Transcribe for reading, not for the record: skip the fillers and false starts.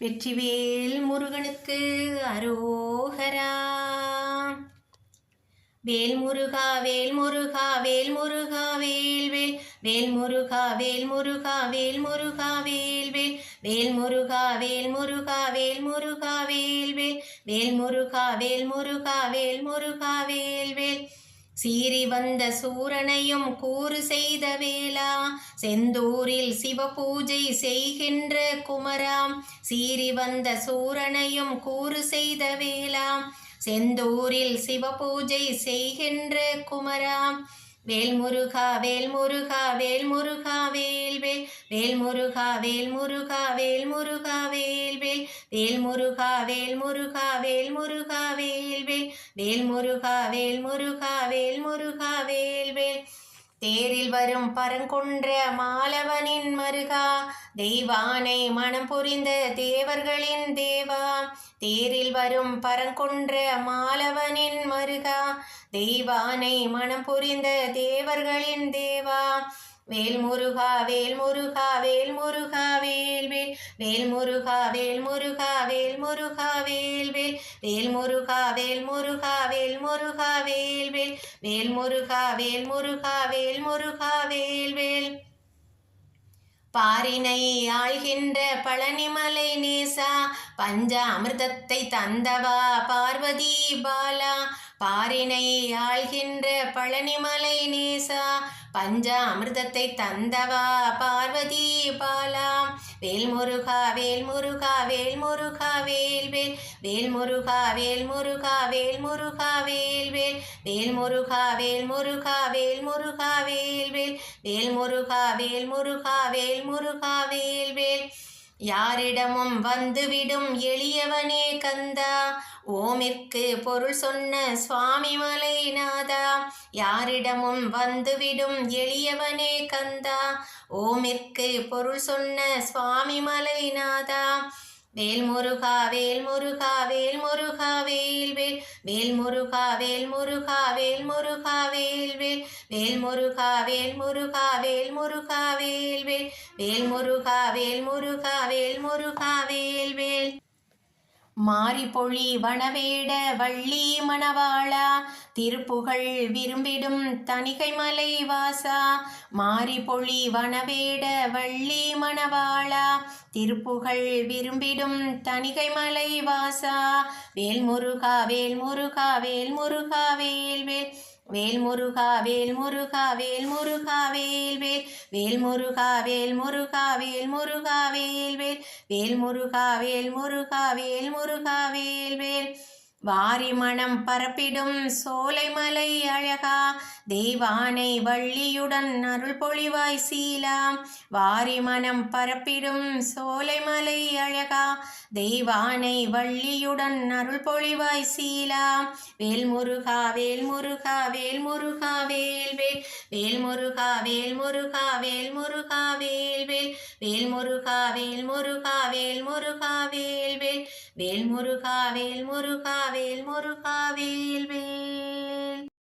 வெற்றிவேல் முருகனுக்கு அரோகரா. வேல் முருகா வேல் முருகா வேல் முருகா வேல் வேல் வேல் முருகா வேல் முருகா வேல் முருகா வேல் வேல் வேல் முருகா வேல் முருகா வேல் முருகா வேல் வேல் வேல் முருகா வேல் முருகா வேல் முருகா வேல் வேல். சீறி வந்த சூரனையும் கூறு செய்த வேளா, செந்தூரில் சிவபூஜை செய்கின்ற குமராம். சீறி வந்த சூரனையும் கூறு செய்த வேளா, செந்தூரில் சிவபூஜை செய்கின்ற குமராம். வேல் முருகா வேல் முருகா வேல் முருகா வேல் வேல் வேல் முருகா வேல் முருகா வேல் முருகா வேல் வேல் வேல் முருகா வேல் முருகா வேல் முருகா வேல் வேல் வேல் முருகா வேல் முருகா வேல் முருகா வேல் வேல். தேரில் வரும் பரங்குன்ற மாலவனின் மருகா, தெய்வானை மனம் புரிந்த தேவர்களின் தேவா. தேரில் வரும் பரங்குன்ற மாலவனின் மருகா, தெய்வானை மனம் புரிந்த தேவர்களின் தேவா. வேல் முருகா வேல் முருகா வேல் முருகா வேல் வேல் வேல் முருகா வேல் முருகா வேல் முருகா வேல் வேல் வேல் முருகா வேல் முருகா வேல் முருகா வேல் வேல் வேல் முருகா வேல் முருகா வேல் முருகா வேல் வேல். பாரினை ஆள்கின்ற பழனிமலை நேசா, பஞ்ச அமிர்தத்தை தந்தவா பார்வதி பாலா. பாரினை ஆள்கின்ற பழனிமலை நேசா, பஞ்ச அமிர்தத்தை தந்தவா பார்வதி பாலா. வேல் முருகா வேல் முருகா வேல் முருகா வேல் வேல் வேல் முருகா வேல் முருகா வேல் முருகா வேல் வேல் வேல் முருகா வேல் முருகா வேல் முருகா வேல் வேல் வேல் முருகா வேல் முருகா வேல் முருகா வேல் வேல். யாரிடமும் வந்துவிடும் எளியவனே கந்தா, ஓமிற்கு பொருள் சொன்ன சுவாமி மலைநாதா. யாரிடமும் வந்துவிடும் எளியவனே கந்தா, ஓமிற்கு பொருள் சொன்ன சுவாமி மலைநாதா. வேல் முருகா வேல் முருகா வேல் முருகா வேல் வேல் வேல் முருகா வேல் முருகா வேல் முருகா வேல் வேல் வேல் முருகா வேல் முருகா வேல் முருகா வேல் வேல் வேல் முருகா வேல் முருகா வேல் முருகா வேல் வேல். மாரிபொழி வனவேட வள்ளி மணவாளா, திருப்புகழ் விரும்பிடும் தணிகை மலை வாசா. மாரிபொழி வனவேட வள்ளி மணவாளா, திருப்புகழ் விரும்பிடும் தணிகை மலை வாசா. வேல் முருகா வேல் முருகா வேல் முருகா வேல் வேல் வேல் முருகா வேல் முருகா வேல் முருகா வேல் வேல் வேல் முருகா வேல் முருகா வேல் முருகா வேல் வேல் வேல் முருகா வேல் முருகா வேல் முருகா வேல் வேல். வாரி மணம் பரப்பிடும் சோலைமலை அழகா, தெய்வானை வள்ளியுடன் அருள் பொழிவாய் சீலாம். வாரி மணம் பரப்பிடும் சோலைமலை அழகா, தெய்வானை வள்ளியுடன் அருள் பொழிவாய் சீலாம். வேல் முருகா வேல் முருகா வேல் முருகா வேல் வேல் வேல் முருகா வேல் முருகா வேல் முருகா வேல் வேல் வேல் முருகா வேல் முருகா வேல் முருகா வேல் வேல் வேல் முருகா வேல் முருகா வேல் முருகா வேல் வேல்.